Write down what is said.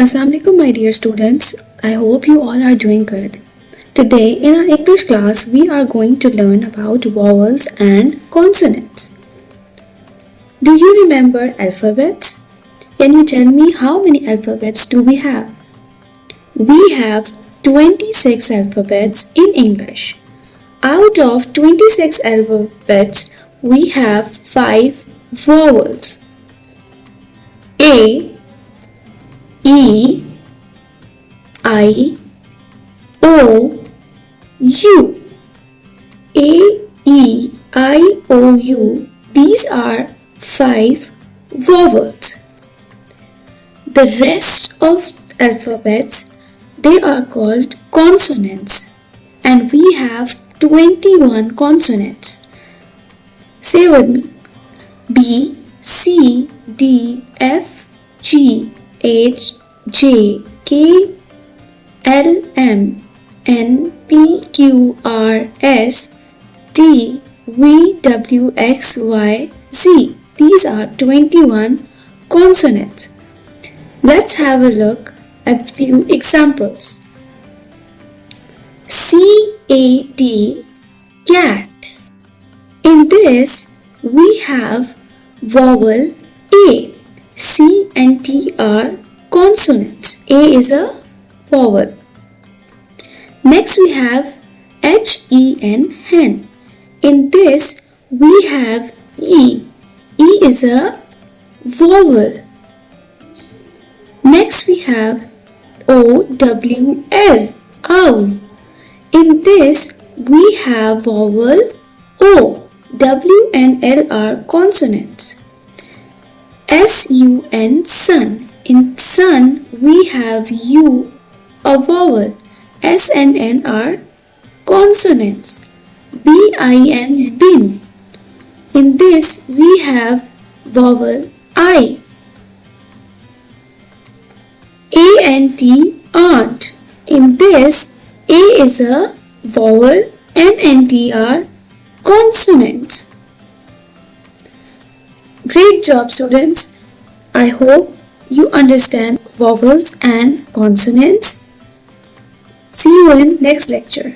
Assalamu alaikum my dear students. I hope you all are doing good. Today in our English class we are going to learn about vowels and consonants. Do you remember alphabets? Can you tell me how many alphabets do we have? We have 26 alphabets in English. Out of 26 alphabets we have 5 vowels. A, E, I, O, U. A, E, I, O, U. These are 5 vowels. The rest of alphabets, they are called consonants, and we have 21 consonants. Say with me: B, C, D, F, G, H, J, K, L, M, N, P, Q, R, S, T, V, W, X, Y, Z. These are 21 consonants. Let's have a look at few examples. C-A-T, cat. In this, we have vowel A. C and T are consonants. A is a vowel. Next we have H-E-N, hen. In this we have E. E is a vowel. Next we have O-W-L, owl. In this we have vowel O. W and L are consonants. S-U-N, sun. In sun, we have U, a vowel. S and N are consonants. B-I-N, bin. In this, we have vowel I. A and T, aunt. In this, A is a vowel, N and T are consonants. Great job, students. I hope you understand vowels and consonants. See you in next lecture.